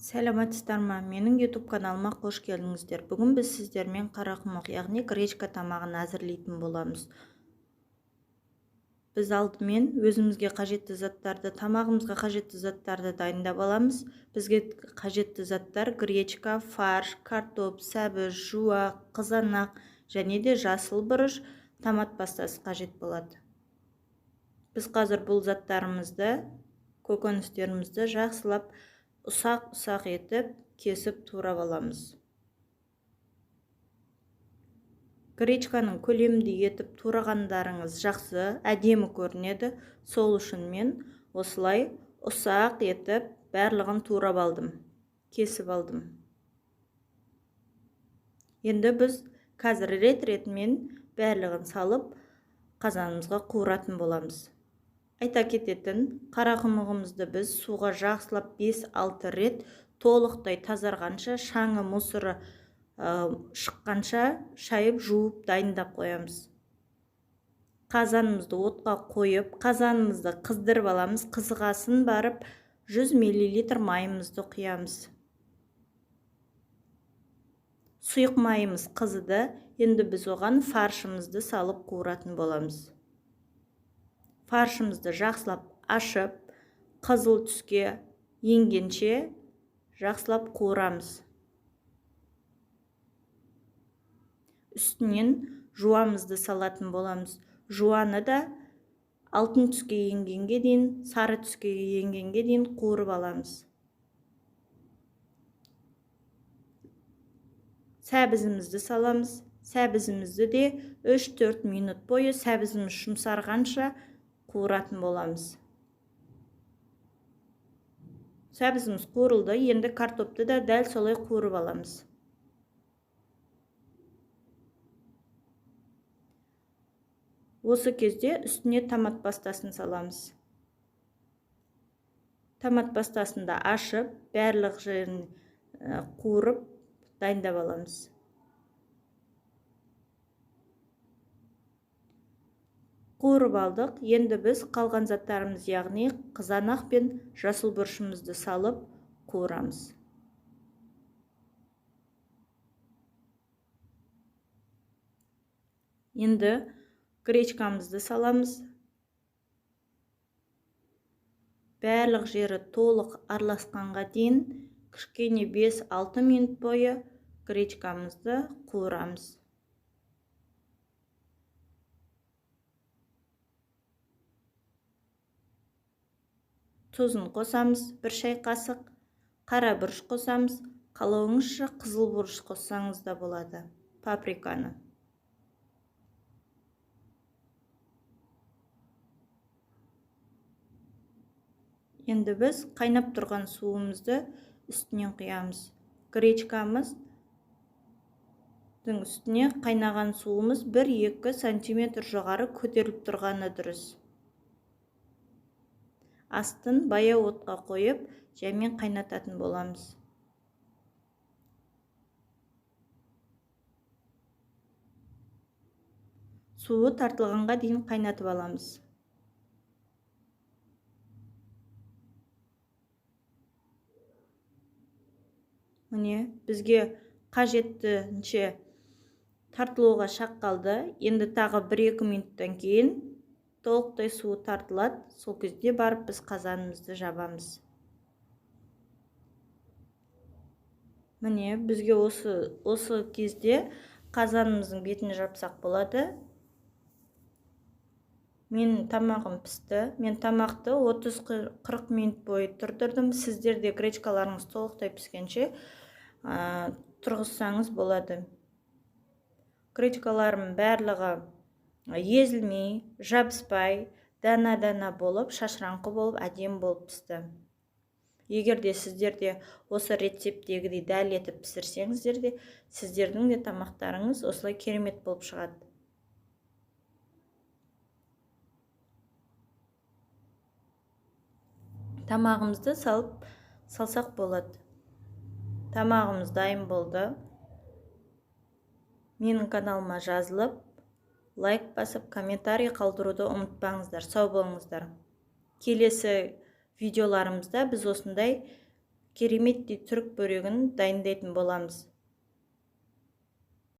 Сәлеметсіздер ма? Менің YouTube каналыма қош келдіңіздер. Бүгін біз сіздермен қарақұмық, яғни гречка тамағын әзірлейтін боламыз. Біз алдымен өзімізге қажетті заттарды, тамағымызға қажетті заттарды дайындап аламыз. Бізге қажетті заттар гречка, фарш, картоп, сәбіз, жуа, қызанақ және де жасыл бұрыш, томат пастасы қажет болады. Біз қазір бұл заттарымызды, көкөністерімізді жақсылап ұсақ-ұсақ етіп кесіп турап аламыз. Гречканың көлемді етіп турағандарыңыз жақсы, әдемі көрінеді. Сол үшін мен осылай ұсақ етіп барлығын турап алдым, кесіп алдым. Енді біз қазір рет-ретімен барлығын салып қазанымызға қуыратын боламыз. Айта кететін, қарақұмығымызды біз суға жақсылап 5-6 рет толықтай тазарғанша, шаңы мусыры шыққанша шайып жуып дайындап қоямыз. Қазанымызды отқа қойып, қазанымызды қыздырып аламыз. Қызғасын барып 100 мл майымызды құямыз. Сұйық майымыз қызыды. Енді біз оған фаршымызды салып қуыратын боламыз. Фаршымызды жақсылап ашып, қызыл түске енгенше жақсылап қуырамыз. Үстінен жуамызды салатын боламыз. Жуаны да алтын түске енгенге дейін, сары түске енгенге дейін қуырып аламыз. Сәбізімізді саламыз. Сәбізімізді де 3-4 минут бойы сәбізіміз жұмсарғанша қуыратын боламыз. Сәбізіміз қуырылды, енді картопты да дәл солай қуырып аламыз. Осы кезде үстіне томат пастасын саламыз. Томат пастасын да ашып, барлық жерін қуырып дайындап аламыз. Қуырып алдық. Енді біз қалған заттарымыз, яғни қызанақ пен жасыл бұрышымызды салып қуырамыз. Енді гречкамызды саламыз. Барлық жері толық араласқанға дейін кішкене 5-6 минут бойы гречкамызды қуырамыз. Тұзын қосамыз, 1 шай қасық, қара бұрыш қосамыз, қалауыңызша қызыл бұрыш қоссаңыз да болады, паприканы. Енді біз қайнап тұрған суымызды үстінен құямыз. Гречкамыздың үстіне қайнаған суымыз 1-2 см жоғары көтеріліп тұрғаны дұрыс. Астын баяу отқа қойып, жәймен қайнататын боламыз. Суы тартылғанға дейін қайнатып аламыз. Міне, бізге қажеттінше тартылуға шақ қалды. Енді тағы 1-2 минуттан кейін толықтай суы тартылады. Сол кезде барып біз қазанымызды жабамыз. Міне, бізге осы кезде қазанымыздың бетін жапсақ болады. Мен тамағым пісті. Мен тамақты 30-40 минут бойы тұрдырдым. Сіздер де гречкаларыңыз толықтай піскенше тұрғызсаңыз болады. Гречкаларым барлығы езілмей, жабыспай, дана-дана болып, шашыраңқы болып, әдемі болып пісті. Егер де сіздерде осы рецептегідей дәл етіп пісірсеңіздер де, сіздердің де тамақтарыңыз осылай керемет болып шығады. Тамағымызды салсақ болады. Тамағымыз дайын болды. Менің каналыма жазылып, лайк басып, комментарий қалдыруды ұмытпаңыздар. Сау болыңыздар. Келесі видеоларымызда біз осындай кереметтей түрік бөрегін дайындайтын боламыз.